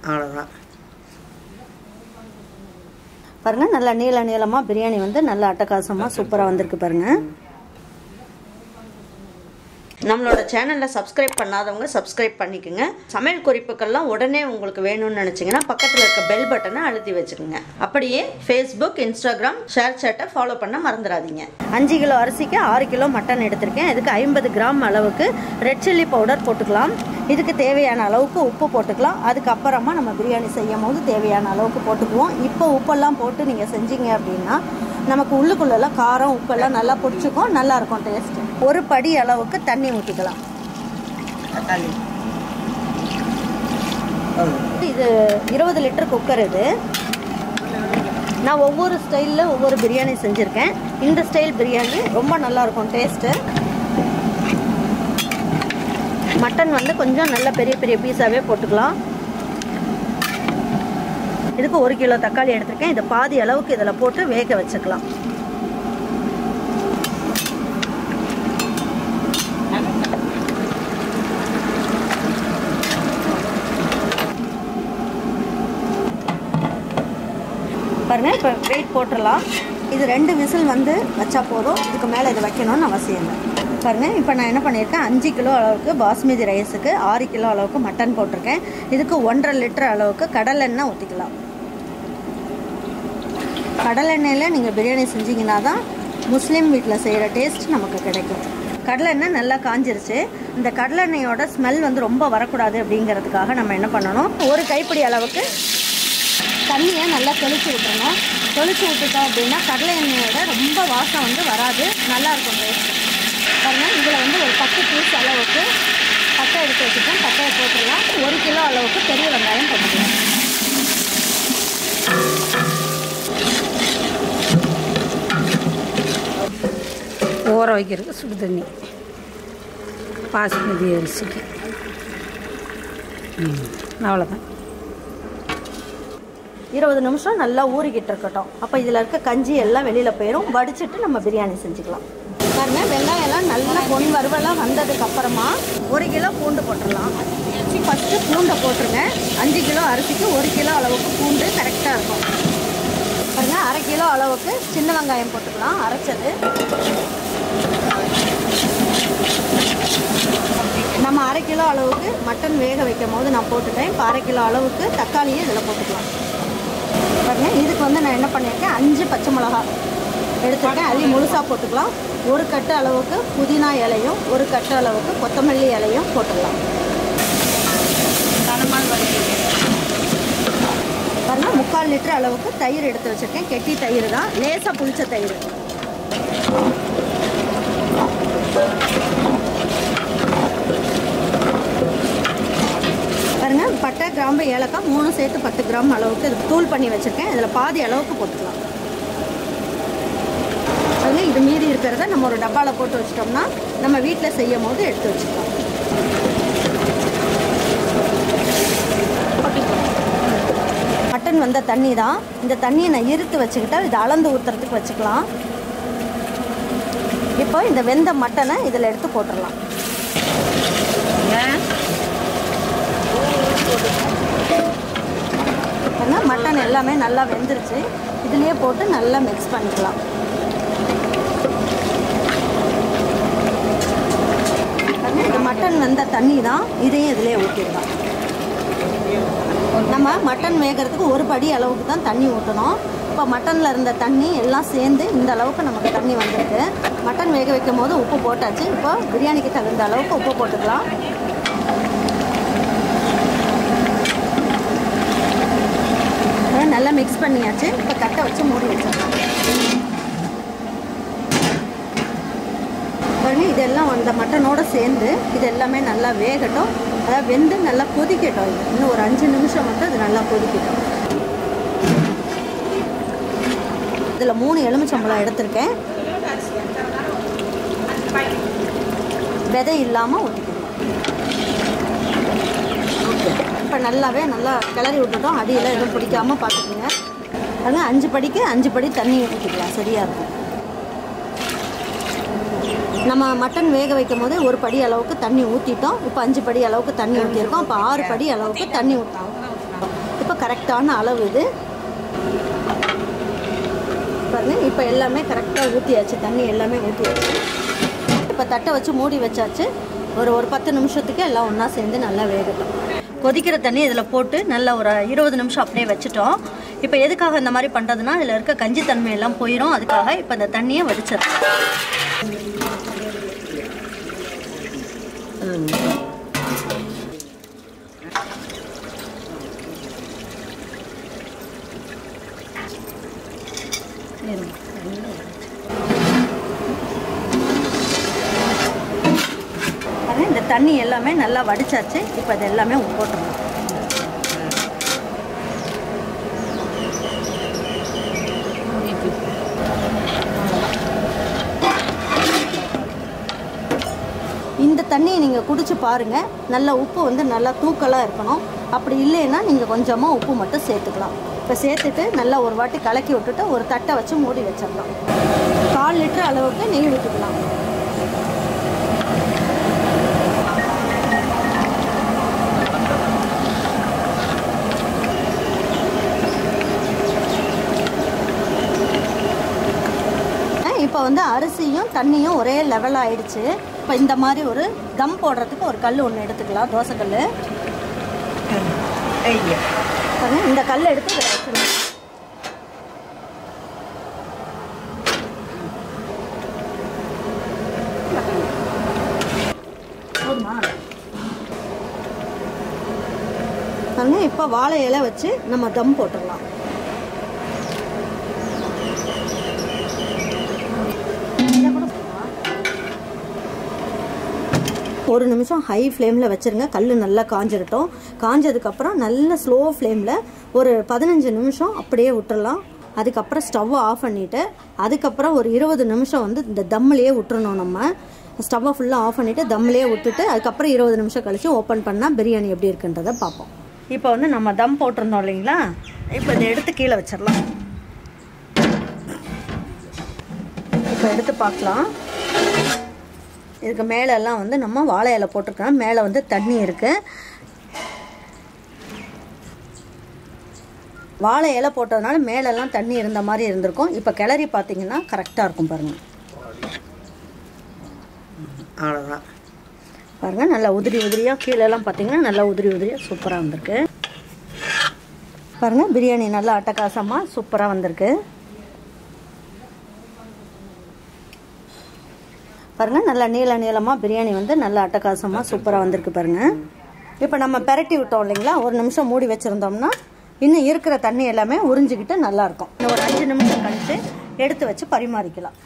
அவ்வளோதான். பாருங்கள், நல்லா நீளமாக பிரியாணி வந்து நல்லா அட்டகாசமாக சூப்பராக வந்திருக்கு பாருங்கள். நம்மளோட சேனலில் சப்ஸ்கிரைப் பண்ணாதவங்க சப்ஸ்கிரைப் பண்ணிக்கோங்க. சமையல் குறிப்புக்கள்லாம் உடனே உங்களுக்கு வேணும்னு நினச்சிங்கன்னா பக்கத்தில் இருக்க பெல் பட்டனை அழுத்தி வச்சுக்கோங்க. அப்படியே ஃபேஸ்புக், இன்ஸ்டாகிராம், ஷேர் சேட்டை ஃபாலோ பண்ண மறந்துடாதீங்க. 5 கிலோ அரிசிக்கு 6 கிலோ மட்டன் எடுத்திருக்கேன். இதுக்கு 50 கிராம் அளவுக்கு ரெட் சில்லி பவுடர் போட்டுக்கலாம். இதுக்கு தேவையான அளவுக்கு உப்பு போட்டுக்கலாம். அதுக்கப்புறமா நம்ம பிரியாணி செய்யும் போது தேவையான அளவுக்கு போட்டுக்குவோம். இப்போ உப்பெல்லாம் போட்டு நீங்கள் செஞ்சீங்க அப்படின்னா நமக்கு உள்ளுக்குள்ளெல்லாம் காரம் உப்பெல்லாம் நல்லா பிடிச்சிக்கும், நல்லாயிருக்கும் டேஸ்ட்டு. ஒரு படி அளவுக்கு தண்ணி ஊற்றிக்கலாம். இது 20 லிட்டர் குக்கர். இது நான் ஒவ்வொரு ஸ்டைலில் ஒவ்வொரு பிரியாணி செஞ்சுருக்கேன். இந்த ஸ்டைல் பிரியாணி ரொம்ப நல்லாயிருக்கும் டேஸ்ட்டு. மட்டன் வந்து கொஞ்சம் நல்ல பெரிய பெரிய பீஸாகவே போட்டுக்கலாம். இதுக்கு 1 கிலோ தக்காளி எடுத்திருக்கேன். இதை பாதி அளவுக்கு இதில் போட்டு வேக வச்சுக்கலாம். பாருங்கள், இப்போ வெயிட் போட்டுடலாம். இது 2 விசில் வந்து வச்சா போதும். இதுக்கு மேலே இதை வைக்கணும்னு அவசியம் இல்லை. பாருங்கள், இப்போ நான் என்ன பண்ணியிருக்கேன், 5 கிலோ அளவுக்கு பாஸ்மதி ரைஸுக்கு 6 கிலோ அளவுக்கு மட்டன் போட்டிருக்கேன். இதுக்கு 1.5 லிட்டர் அளவுக்கு கடலெண்ணெய் ஊற்றிக்கலாம். கடலெண்ணெயில் நீங்கள் பிரியாணி செஞ்சிங்கன்னா தான் முஸ்லீம் வீட்டில் செய்கிற டேஸ்ட் நமக்கு கிடைக்கும். கடலெண்ணெய் நல்லா காஞ்சிருச்சு. இந்த கடலெண்ணெயோட ஸ்மெல் வந்து ரொம்ப வரக்கூடாது அப்படிங்கிறதுக்காக நம்ம என்ன பண்ணணும், ஒரு கைப்பிடி அளவுக்கு தண்ணியை நல்லா தெளித்து விட்டுறணும். தெளித்து விட்டுட்டோம் அப்படின்னா கடலை எண்ணெயோட ரொம்ப வாசம் வந்து வராது, நல்லாயிருக்கும் டேஸ்ட். பாருங்கள், இதில் வந்து ஒரு 10 பீஸ் அளவுக்கு பட்டை எடுத்து வச்சுட்டோம். பட்டையை போட்டுடலாம். 1 கிலோ அளவுக்கு பெரிய வெங்காயம் போட்டுக்கலாம். ஊற வைக்கிறதுக்கு சுடு தண்ணி பாஸ்மதி அரிசிக்கு. அவ்வளோதான். 20 நிமிஷம் நல்லா ஊறிக்கிட்டு இருக்கட்டும். அப்போ இதில் இருக்க கஞ்சி எல்லாம் வெளியில் போயிடும். வடிச்சிட்டு நம்ம பிரியாணி செஞ்சுக்கலாம். பாருங்கள், வெங்காயம்லாம் நல்லா பொன் வறுவலாக வந்ததுக்கப்புறமா 1 கிலோ பூண்டு போட்டுடலாம். ஃபஸ்ட்டு பூண்டை போட்டுருங்க. 5 கிலோ அரிசிக்கு 1 கிலோ அளவுக்கு பூண்டு கரெக்டாக இருக்கும். பாருங்கள், 1/2 கிலோ அளவுக்கு சின்ன வெங்காயம் போட்டுக்கலாம், அரைச்சது. நம்ம 1/2 கிலோ அளவுக்கு மட்டன் வேக வைக்கும் போது நான் போட்டுட்டேன். இப்போ 1/2 கிலோ அளவுக்கு தக்காளியை இதில் போட்டுக்கலாம். பாருங்கள், இதுக்கு வந்து நான் என்ன பண்ணியிருக்கேன், 5 பச்சை மிளகா எடுத்துருக்கேன். அதையும் முழுசாக போட்டுக்கலாம். 1 கட்டு அளவுக்கு புதினா இலையும் 1 கட்டு அளவுக்கு கொத்தமல்லி இலையும் போட்டுக்கலாம். பாருங்கள், 3/4 லிட்டர் அளவுக்கு தயிர் எடுத்து வச்சுருக்கேன். கெட்டி தயிர் தான், லேசாக புளிச்ச தயிர். பாருங்கள், பட்டை, கிராம்பு, ஏலக்காய் 3 சேர்த்து 10 கிராம் அளவுக்கு இது தூள் பண்ணி வச்சுருக்கேன். இதில் பாதி அளவுக்கு போட்டுக்கலாம். அது இது மீதி இருக்கிறத நம்ம ஒரு டப்பாவில் போட்டு வச்சிட்டோம்னா நம்ம வீட்டில் செய்யும் போது எடுத்து வச்சுக்கலாம். மட்டன் வந்த தண்ணி தான். இந்த தண்ணியை நான் இருத்து வச்சுக்கிட்டா இதை அளந்து ஊற்றுறதுக்கு வச்சுக்கலாம். இப்போ இந்த வெந்த மட்டனை இதில் எடுத்து போட்டுடலாம். மட்டன் எல்லாமே நல்லா வெந்துருச்சு. இதுலேயே போட்டு நல்லா மிக்ஸ் பண்ணிக்கலாம். இது மட்டன் வெந்த தண்ணி தான், இதையும் இதிலே ஊற்றிடலாம். நம்ம மட்டன் வேகிறதுக்கு 1 படி அளவுக்கு தான் தண்ணி ஊற்றணும். இப்போ மட்டனில் இருந்த தண்ணி எல்லாம் சேர்ந்து இந்த அளவுக்கு நமக்கு தண்ணி வந்திருக்கு. மட்டன் வேக வைக்கும் போது உப்பு போட்டாச்சு. இப்போ பிரியாணிக்கு தகுந்த அளவுக்கு உப்பு போட்டுக்கலாம். நல்லா மிக்ஸ் பண்ணியாச்சு. இப்போ தட்டை வச்சு மூடி வச்சிடலாம். பாருங்க, இதெல்லாம் அந்த மட்டனோடு சேர்ந்து இது எல்லாமே நல்லா வேகட்டும். அதாவது வெந்து நல்லா கொதிக்கட்டும். இது இன்னும் ஒரு 5 நிமிஷம் மட்டும் இது நல்லா கொதிக்கட்டும். இதில் 3 எலுமிச்சம்பழம் எடுத்திருக்கேன். விதை இல்லாமல் ஊற்றிக்கணும். இப்போ நல்லாவே நல்லா கிளறி விட்டுட்டோம். அடியில் எதுவும் பிடிக்காமல் பார்த்துக்குங்க. பாருங்கள், 5 படிக்கு 5 படி தண்ணி ஊற்றிக்கலாம், சரியாக இருக்கும். நம்ம மட்டன் வேக வைக்கும் போது 1 படி அளவுக்கு தண்ணி ஊற்றிட்டோம். இப்போ 5 படி அளவுக்கு தண்ணி ஊற்றிருக்கோம். இப்போ 6 படி அளவுக்கு தண்ணி ஊற்றணும். இப்போ கரெக்டான அளவு இது பாருங்க. இப்போ எல்லாமே கரெக்டாக ஊற்றியாச்சு, தண்ணி எல்லாமே ஊற்றியாச்சு. இப்போ தட்டை வச்சு மூடி வச்சாச்சு. ஒரு 10 நிமிஷத்துக்கு எல்லாம் ஒன்றா சேர்ந்து நல்லா வேகட்டும். கொதிக்கிற தண்ணி இதில் போட்டு நல்லா ஒரு 20 நிமிஷம் அப்படியே வச்சுட்டோம். இப்போ எதுக்காக இந்த மாதிரி பண்ணுறதுன்னா இதில் இருக்க கஞ்சி தன்மை எல்லாம் போயிடும். அதுக்காக இப்போ இந்த தண்ணியை வடிச்சிடலாம். இந்த தண்ணி எல்லாமே நல்லா வடிச்சாச்சு. இப்போ இது எல்லாமே போட்டுருவோம். இந்த தண்ணியை நீங்கள் குடிச்சு பாருங்கள். நல்லா உப்பு வந்து நல்லா தூக்கலாக இருக்கணும். அப்படி இல்லைன்னா நீங்கள் கொஞ்சமாக உப்பு மட்டும் சேர்த்துக்கலாம். இப்போ சேர்த்துட்டு நல்லா ஒரு வாட்டி கலக்கி விட்டுட்டு ஒரு தட்டை வச்சு மூடி வச்சிடலாம். 1/4 லிட்டர் அளவுக்கு நெய் விட்டுக்கலாம். இப்போ வந்து அரிசியும் தண்ணியும் ஒரே லெவல் ஆயிடுச்சு. இப்போ இந்த மாதிரி ஒரு தம் போடுறதுக்கு ஒரு கல் ஒன்று எடுத்துக்கலாம், தோசைக்கல். இந்த கல் எடுத்து இதில் வச்சுருங்க. இப்போ வாழை இலை வச்சு நம்ம தம் போட்டுடலாம். ஒரு நிமிஷம் ஹை ஃப்ளேமில் வச்சுருங்க. கல் நல்லா காஞ்சிடட்டும். காஞ்சதுக்கப்புறம் நல்ல ஸ்லோ ஃப்ளேமில் ஒரு 15 நிமிஷம் அப்படியே விட்டுறலாம். அதுக்கப்புறம் ஸ்டவ்வை ஆஃப் பண்ணிவிட்டு அதுக்கப்புறம் ஒரு 20 நிமிஷம் வந்து இந்த தம்மிலேயே விட்டுறணும். நம்ம ஸ்டவ்வை ஃபுல்லாக ஆஃப் பண்ணிவிட்டு தம்மிலேயே விட்டுட்டு அதுக்கப்புறம் 20 நிமிஷம் கழித்து ஓப்பன் பண்ணால் பிரியாணி எப்படி இருக்குன்றதை பார்ப்போம். இப்போ வந்து நம்ம தம் போட்டிருந்தோம் இல்லைங்களா, இப்போ இதை எடுத்து கீழே வச்சிடலாம். இப்போ எடுத்து பார்க்கலாம். இதுக்கு மேலெல்லாம் வந்து நம்ம வாழை இலை போட்டிருக்கோம். மேலே வந்து தண்ணி இருக்குது. வாழை இலை போட்டதுனால மேலெல்லாம் தண்ணி இருந்த மாதிரி இருந்திருக்கும். இப்போ கிளறி பார்த்தீங்கன்னா கரெக்டாக இருக்கும் பாருங்கள். அவ்வளோதான் பாருங்கள். நல்லா உதிரி உதிரியாக கீழெல்லாம் பார்த்தீங்கன்னா நல்லா உதிரி உதிரியாக சூப்பராக வந்திருக்கு பாருங்கள். பிரியாணி நல்லா அட்டகாசமாக சூப்பராக வந்திருக்கு பாருங்கள். நல்லா நீளமாக பிரியாணி வந்து நல்லா அட்டகாசமாக சூப்பராக வந்திருக்கு பாருங்கள். இப்போ நம்ம பெரட்டி விட்டோம் இல்லைங்களா, ஒரு நிமிஷம் மூடி வச்சுருந்தோம்னா இன்னும் இருக்கிற தண்ணி எல்லாமே உறிஞ்சிக்கிட்டு நல்லாயிருக்கும். இன்னும் ஒரு 5 நிமிஷம் கழித்து எடுத்து வச்சு பரிமாறிக்கலாம்.